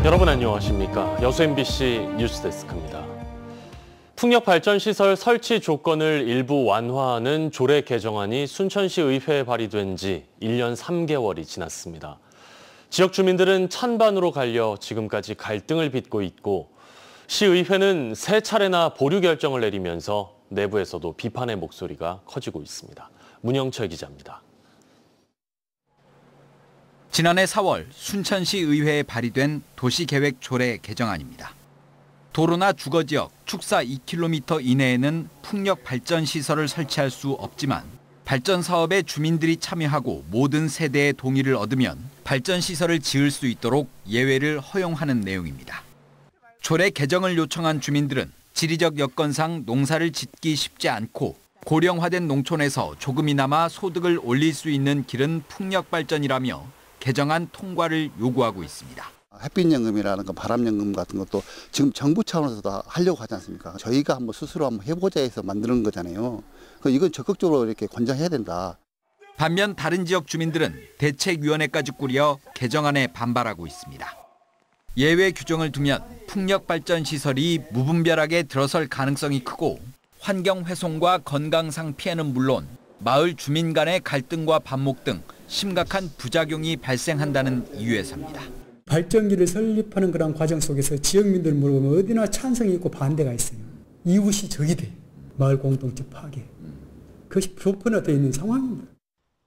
여러분 안녕하십니까? 여수 MBC 뉴스데스크입니다. 풍력발전시설 설치 조건을 일부 완화하는 조례 개정안이 순천시 의회에 발의된 지 1년 3개월이 지났습니다. 지역 주민들은 찬반으로 갈려 지금까지 갈등을 빚고 있고 시의회는 3차례나 보류 결정을 내리면서 내부에서도 비판의 목소리가 커지고 있습니다. 문영철 기자입니다. 지난해 4월 순천시 의회에 발의된 도시계획 조례 개정안입니다. 도로나 주거지역, 축사 2km 이내에는 풍력 발전 시설을 설치할 수 없지만 발전 사업에 주민들이 참여하고 모든 세대의 동의를 얻으면 발전 시설을 지을 수 있도록 예외를 허용하는 내용입니다. 조례 개정을 요청한 주민들은 지리적 여건상 농사를 짓기 쉽지 않고 고령화된 농촌에서 조금이나마 소득을 올릴 수 있는 길은 풍력 발전이라며 개정안 통과를 요구하고 있습니다. 햇빛연금이라는 거 바람연금 같은 것도 지금 정부 차원에서도 하려고 하지 않습니까? 저희가 한번 스스로 한번 해보자 해서 만드는 거잖아요. 이건 적극적으로 이렇게 권장해야 된다. 반면 다른 지역 주민들은 대책위원회까지 꾸려 개정안에 반발하고 있습니다. 예외 규정을 두면 풍력 발전 시설이 무분별하게 들어설 가능성이 크고 환경 훼손과 건강상 피해는 물론 마을 주민 간의 갈등과 반목 등 심각한 부작용이 발생한다는 이유에서입니다. 발전기를 설립하는 그런 과정 속에서 지역민들 물어보면 어디나 찬성이 있고 반대가 있어요. 이웃이 적이 돼. 마을 공동체 파괴. 그것이 보편화되어 있는 상황입니다.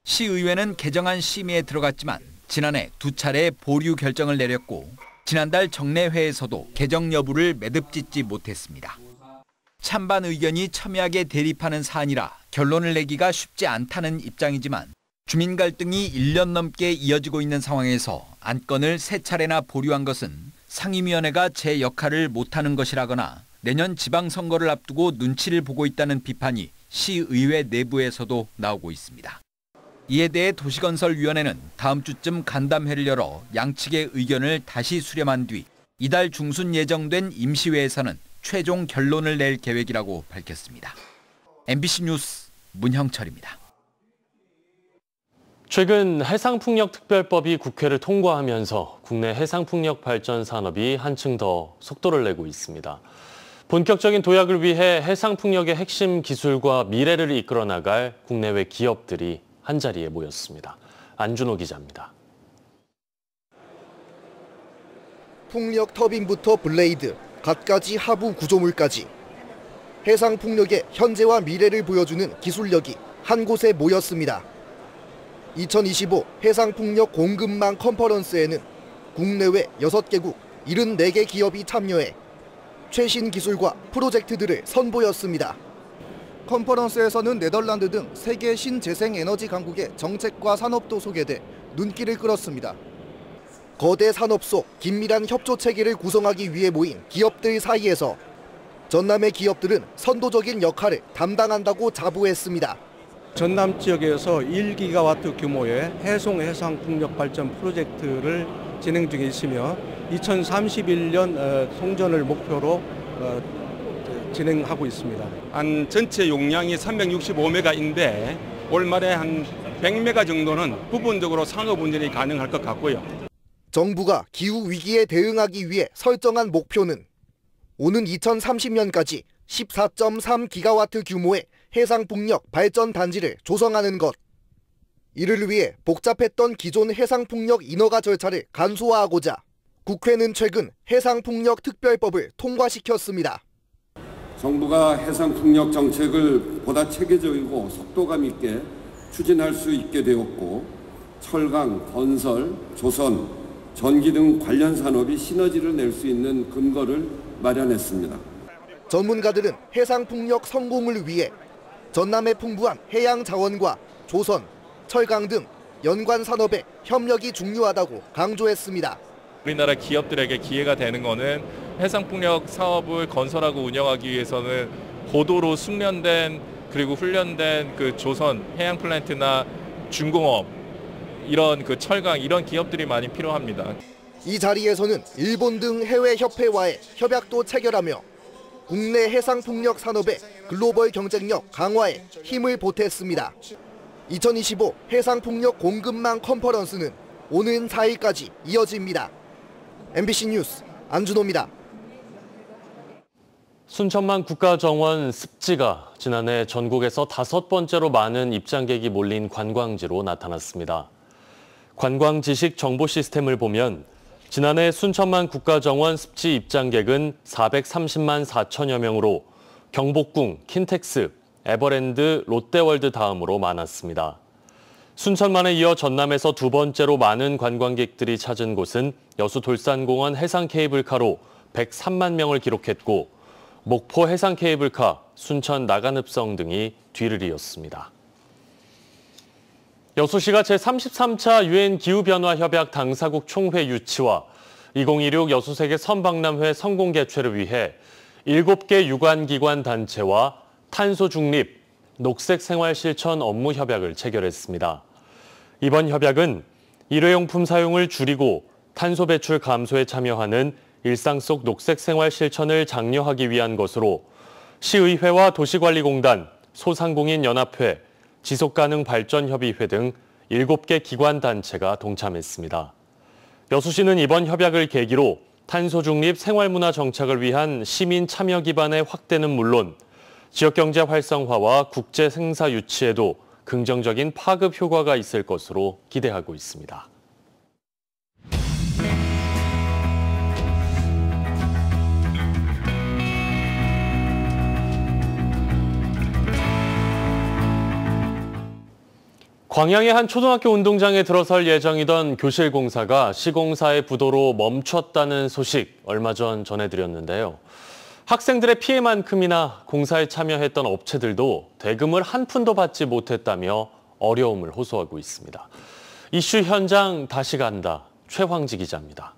시의회는 개정안 심의에 들어갔지만 지난해 2차례 보류 결정을 내렸고 지난달 정례회에서도 개정 여부를 매듭짓지 못했습니다. 찬반 의견이 첨예하게 대립하는 사안이라 결론을 내기가 쉽지 않다는 입장이지만 주민 갈등이 1년 넘게 이어지고 있는 상황에서 안건을 3차례나 보류한 것은 상임위원회가 제 역할을 못하는 것이라거나 내년 지방선거를 앞두고 눈치를 보고 있다는 비판이 시의회 내부에서도 나오고 있습니다. 이에 대해 도시건설위원회는 다음 주쯤 간담회를 열어 양측의 의견을 다시 수렴한 뒤 이달 중순 예정된 임시회에서는 최종 결론을 낼 계획이라고 밝혔습니다. MBC 뉴스 문형철입니다. 최근 해상풍력특별법이 국회를 통과하면서 국내 해상풍력 발전 산업이 한층 더 속도를 내고 있습니다. 본격적인 도약을 위해 해상풍력의 핵심 기술과 미래를 이끌어 나갈 국내외 기업들이 한자리에 모였습니다. 안준호 기자입니다. 풍력 터빈부터 블레이드, 갖가지 하부 구조물까지 해상풍력의 현재와 미래를 보여주는 기술력이 한 곳에 모였습니다. 2025 해상풍력 공급망 컨퍼런스에는 국내외 6개국 74개 기업이 참여해 최신 기술과 프로젝트들을 선보였습니다. 컨퍼런스에서는 네덜란드 등 세계 신재생에너지 강국의 정책과 산업도 소개돼 눈길을 끌었습니다. 거대 산업 속 긴밀한 협조 체계를 구성하기 위해 모인 기업들 사이에서 전남의 기업들은 선도적인 역할을 담당한다고 자부했습니다. 전남 지역에서 1기가와트 규모의 해상풍력 발전 프로젝트를 진행 중에 있으며 2031년 송전을 목표로 진행하고 있습니다. 한 전체 용량이 365메가인데 올 말에 한 100메가 정도는 부분적으로 상업 운전이 가능할 것 같고요. 정부가 기후 위기에 대응하기 위해 설정한 목표는 오는 2030년까지 14.3기가와트 규모의 해상풍력 발전 단지를 조성하는 것. 이를 위해 복잡했던 기존 해상풍력 인허가 절차를 간소화하고자 국회는 최근 해상풍력 특별법을 통과시켰습니다. 정부가 해상풍력 정책을 보다 체계적이고 속도감 있게 추진할 수 있게 되었고 철강, 건설, 조선, 전기 등 관련 산업이 시너지를 낼 수 있는 근거를 마련했습니다. 전문가들은 해상풍력 성공을 위해 전남의 풍부한 해양 자원과 조선, 철강 등 연관 산업의 협력이 중요하다고 강조했습니다. 우리나라 기업들에게 기회가 되는 것은 해상풍력 사업을 건설하고 운영하기 위해서는 고도로 숙련된 그리고 훈련된 그 조선 해양 플랜트나 중공업 이런 그 철강 이런 기업들이 많이 필요합니다. 이 자리에서는 일본 등 해외 협회와의 협약도 체결하며 국내 해상풍력 산업의 글로벌 경쟁력 강화에 힘을 보탰습니다. 2025 해상풍력 공급망 컨퍼런스는 오는 4일까지 이어집니다. MBC 뉴스 안준호입니다. 순천만 국가정원 습지가 지난해 전국에서 5번째로 많은 입장객이 몰린 관광지로 나타났습니다. 관광지식 정보 시스템을 보면 지난해 순천만 국가정원 습지 입장객은 430만 4천여 명으로 경복궁, 킨텍스, 에버랜드, 롯데월드 다음으로 많았습니다. 순천만에 이어 전남에서 2번째로 많은 관광객들이 찾은 곳은 여수 돌산공원 해상케이블카로 103만 명을 기록했고 목포 해상케이블카, 순천 나간읍성 등이 뒤를 이었습니다. 여수시가 제33차 유엔 기후변화협약 당사국 총회 유치와 2016 여수세계 선박람회 성공 개최를 위해 7개 유관기관 단체와 탄소 중립, 녹색 생활 실천 업무 협약을 체결했습니다. 이번 협약은 일회용품 사용을 줄이고 탄소 배출 감소에 참여하는 일상 속 녹색 생활 실천을 장려하기 위한 것으로 시의회와 도시관리공단, 소상공인연합회, 지속가능발전협의회 등 7개 기관단체가 동참했습니다. 여수시는 이번 협약을 계기로 탄소 중립 생활문화 정착을 위한 시민 참여 기반의 확대는 물론 지역경제 활성화와 국제 생사 유치에도 긍정적인 파급 효과가 있을 것으로 기대하고 있습니다. 광양의 한 초등학교 운동장에 들어설 예정이던 교실 공사가 시공사의 부도로 멈췄다는 소식 얼마 전 전해드렸는데요. 학생들의 피해만큼이나 공사에 참여했던 업체들도 대금을 한 푼도 받지 못했다며 어려움을 호소하고 있습니다. 이슈 현장 다시 간다. 최황지 기자입니다.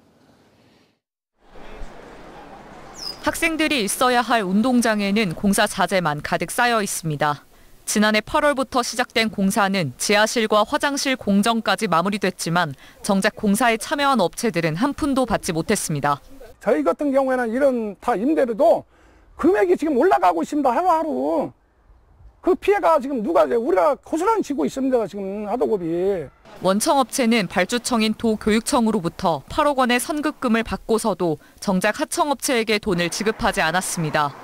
학생들이 있어야 할 운동장에는 공사 자재만 가득 쌓여 있습니다. 지난해 8월부터 시작된 공사는 지하실과 화장실 공정까지 마무리됐지만 정작 공사에 참여한 업체들은 한 푼도 받지 못했습니다. 저희 같은 경우에는 이런 다 임대료도 금액이 지금 올라가고 있습니다. 하루하루. 그 피해가 지금 우리가 고스란히 지고 있습니다. 지금 하도급이. 원청업체는 발주청인 도교육청으로부터 8억 원의 선급금을 받고서도 정작 하청업체에게 돈을 지급하지 않았습니다.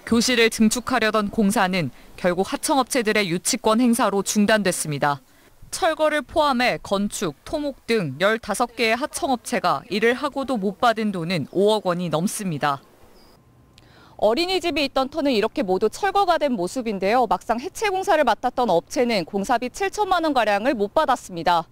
교실을 증축하려던 공사는 결국 하청업체들의 유치권 행사로 중단됐습니다. 철거를 포함해 건축, 토목 등 15개의 하청업체가 일을 하고도 못 받은 돈은 5억 원이 넘습니다. 어린이집이 있던 터는 이렇게 모두 철거가 된 모습인데요. 막상 해체 공사를 맡았던 업체는 공사비 7천만 원가량을 못 받았습니다.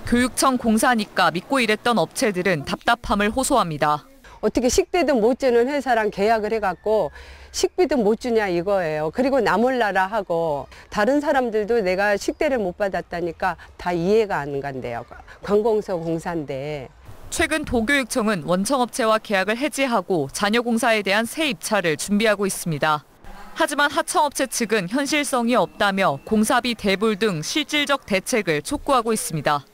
교육청 공사니까 믿고 일했던 업체들은 답답함을 호소합니다. 어떻게 식대도 못 주는 회사랑 계약을 해갖고 식비도 못 주냐 이거예요. 그리고 나 몰라라 하고 다른 사람들도 내가 식대를 못 받았다니까 다 이해가 안 간대요. 관공서 공사인데. 최근 도교육청은 원청업체와 계약을 해지하고 잔여 공사에 대한 새 입찰을 준비하고 있습니다. 하지만 하청업체 측은 현실성이 없다며 공사비 대불 등 실질적 대책을 촉구하고 있습니다.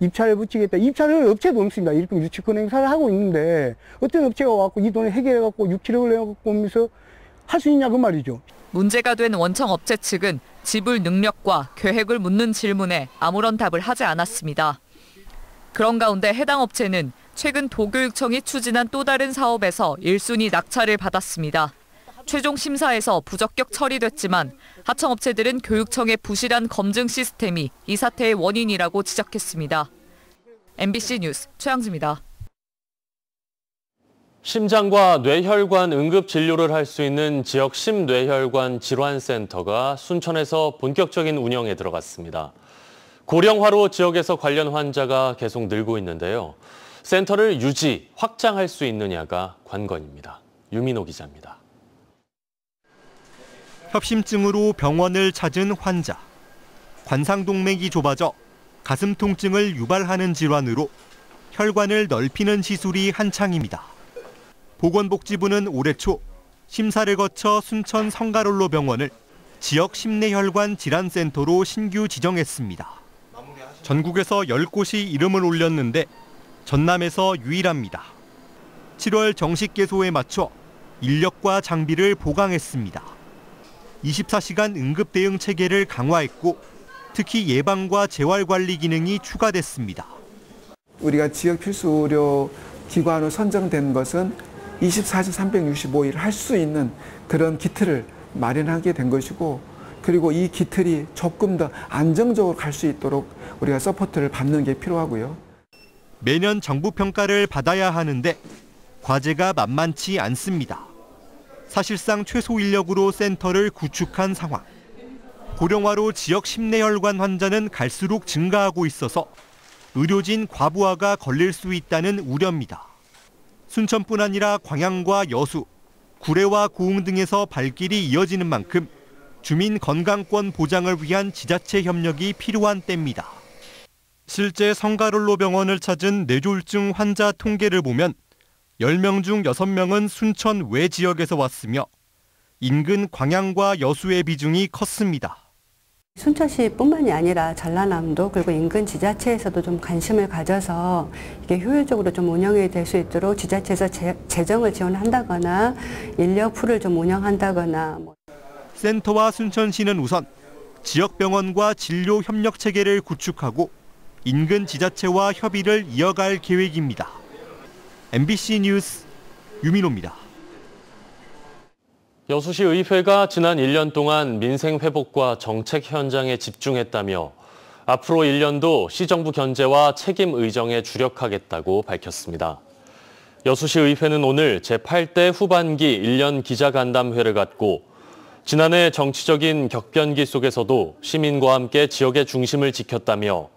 입찰을 붙이겠다. 입찰을 업체도 없습니다. 이렇게 유치권 행사를 하고 있는데 어떤 업체가 와서 이 돈을 해결해갖고 6,700을 내갖고 오면서 할 수 있냐 그 말이죠. 문제가 된 원청업체 측은 지불 능력과 계획을 묻는 질문에 아무런 답을 하지 않았습니다. 그런 가운데 해당 업체는 최근 도교육청이 추진한 또 다른 사업에서 1순위 낙찰을 받았습니다. 최종 심사에서 부적격 처리됐지만 하청업체들은 교육청의 부실한 검증 시스템이 이 사태의 원인이라고 지적했습니다. MBC 뉴스 최양지입니다. 심장과 뇌혈관 응급진료를 할 수 있는 지역 심뇌혈관 질환센터가 순천에서 본격적인 운영에 들어갔습니다. 고령화로 지역에서 관련 환자가 계속 늘고 있는데요. 센터를 유지, 확장할 수 있느냐가 관건입니다. 유민호 기자입니다. 협심증으로 병원을 찾은 환자. 관상동맥이 좁아져 가슴 통증을 유발하는 질환으로 혈관을 넓히는 시술이 한창입니다. 보건복지부는 올해 초 심사를 거쳐 순천 성가롤로 병원을 지역 심뇌혈관 질환센터로 신규 지정했습니다. 전국에서 10곳이 이름을 올렸는데 전남에서 유일합니다. 7월 정식 개소에 맞춰 인력과 장비를 보강했습니다. 24시간 응급 대응 체계를 강화했고 특히 예방과 재활 관리 기능이 추가됐습니다. 우리가 지역 필수 의료 기관으로 선정된 것은 24시 365일 할 수 있는 그런 기틀을 마련하게 된 것이고, 그리고 이 기틀이 조금 더 안정적으로 갈 수 있도록 우리가 서포트를 받는 게 필요하고요. 매년 정부 평가를 받아야 하는데 과제가 만만치 않습니다. 사실상 최소 인력으로 센터를 구축한 상황. 고령화로 지역 심내혈관 환자는 갈수록 증가하고 있어서 의료진 과부하가 걸릴 수 있다는 우려입니다. 순천뿐 아니라 광양과 여수, 구례와 고흥 등에서 발길이 이어지는 만큼 주민 건강권 보장을 위한 지자체 협력이 필요한 때입니다. 실제 성가롤로 병원을 찾은 뇌졸중 환자 통계를 보면 10명 중 6명은 순천 외 지역에서 왔으며 인근 광양과 여수의 비중이 컸습니다. 순천시뿐만이 아니라 전라남도 그리고 인근 지자체에서도 좀 관심을 가져서 이게 효율적으로 좀 운영이 될 수 있도록 지자체에서 재정을 지원한다거나 인력 풀을 좀 운영한다거나. 센터와 순천시는 우선 지역병원과 진료 협력 체계를 구축하고 인근 지자체와 협의를 이어갈 계획입니다. MBC 뉴스 유민호입니다. 여수시 의회가 지난 1년 동안 민생 회복과 정책 현장에 집중했다며 앞으로 1년도 시정부 견제와 책임 의정에 주력하겠다고 밝혔습니다. 여수시 의회는 오늘 제8대 후반기 1년 기자간담회를 갖고 지난해 정치적인 격변기 속에서도 시민과 함께 지역의 중심을 지켰다며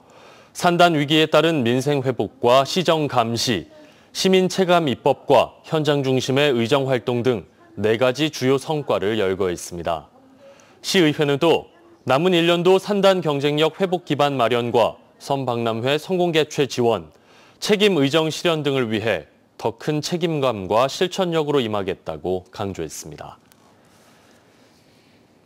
산단 위기에 따른 민생 회복과 시정 감시, 시민 체감 입법과 현장 중심의 의정 활동 등 4가지 주요 성과를 열거했습니다. 시의회는 또 남은 1년도 산단 경쟁력 회복 기반 마련과 선박람회 성공 개최 지원, 책임 의정 실현 등을 위해 더 큰 책임감과 실천력으로 임하겠다고 강조했습니다.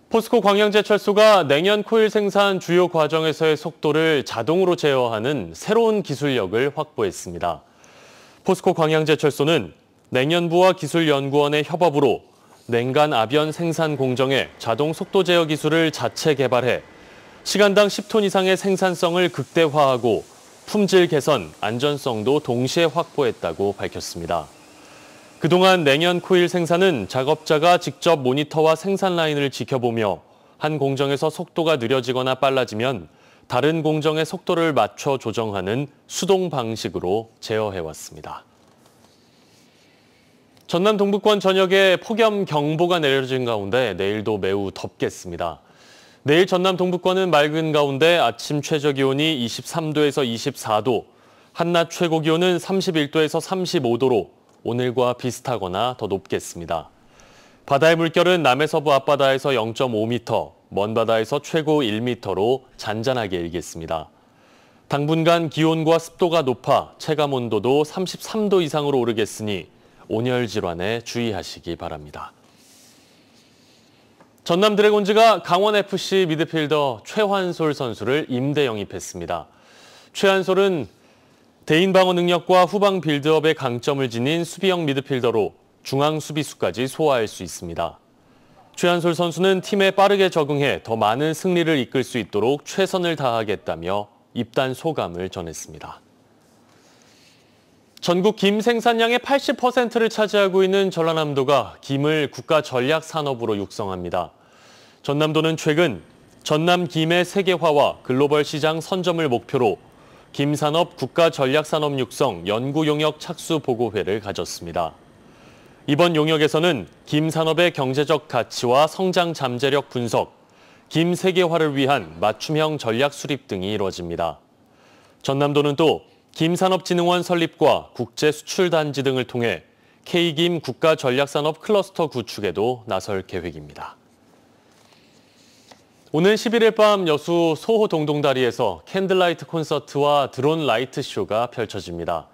포스코 광양제철소가 냉연 코일 생산 주요 과정에서의 속도를 자동으로 제어하는 새로운 기술력을 확보했습니다. 포스코 광양제철소는 냉연부와 기술연구원의 협업으로 냉간 압연 생산 공정에 자동 속도 제어 기술을 자체 개발해 시간당 10톤 이상의 생산성을 극대화하고 품질 개선, 안전성도 동시에 확보했다고 밝혔습니다. 그동안 냉연 코일 생산은 작업자가 직접 모니터와 생산 라인을 지켜보며 한 공정에서 속도가 느려지거나 빨라지면 다른 공정의 속도를 맞춰 조정하는 수동 방식으로 제어해왔습니다. 전남 동부권 전역에 폭염 경보가 내려진 가운데 내일도 매우 덥겠습니다. 내일 전남 동부권은 맑은 가운데 아침 최저기온이 23도에서 24도, 한낮 최고기온은 31도에서 35도로 오늘과 비슷하거나 더 높겠습니다. 바다의 물결은 남해서부 앞바다에서 0.5m, 먼바다에서 최고 1m로 잔잔하게 일겠습니다. 당분간 기온과 습도가 높아 체감온도도 33도 이상으로 오르겠으니 온열 질환에 주의하시기 바랍니다. 전남 드래곤즈가 강원FC 미드필더 최환솔 선수를 임대 영입했습니다. 최환솔은 대인 방어 능력과 후방 빌드업의 강점을 지닌 수비형 미드필더로 중앙 수비수까지 소화할 수 있습니다. 최환솔 선수는 팀에 빠르게 적응해 더 많은 승리를 이끌 수 있도록 최선을 다하겠다며 입단 소감을 전했습니다. 전국 김 생산량의 80%를 차지하고 있는 전라남도가 김을 국가 전략 산업으로 육성합니다. 전남도는 최근 전남 김의 세계화와 글로벌 시장 선점을 목표로 김산업 국가 전략 산업 육성 연구 용역 착수 보고회를 가졌습니다. 이번 용역에서는 김 산업의 경제적 가치와 성장 잠재력 분석, 김 세계화를 위한 맞춤형 전략 수립 등이 이루어집니다. 전남도는 또 김산업진흥원 설립과 국제수출단지 등을 통해 K김 국가전략산업 클러스터 구축에도 나설 계획입니다. 오는 11일 밤 여수 소호 동동다리에서 캔들라이트 콘서트와 드론 라이트 쇼가 펼쳐집니다.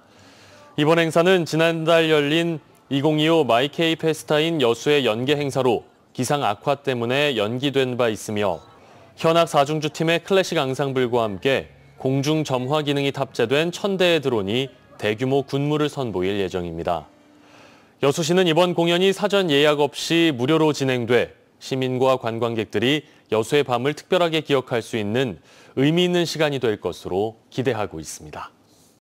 이번 행사는 지난달 열린 2025 마이케이 페스타인 여수의 연계 행사로 기상 악화 때문에 연기된 바 있으며 현악 4중주팀의 클래식 앙상블과 함께 공중 점화 기능이 탑재된 1000대의 드론이 대규모 군무를 선보일 예정입니다. 여수시는 이번 공연이 사전 예약 없이 무료로 진행돼 시민과 관광객들이 여수의 밤을 특별하게 기억할 수 있는 의미 있는 시간이 될 것으로 기대하고 있습니다.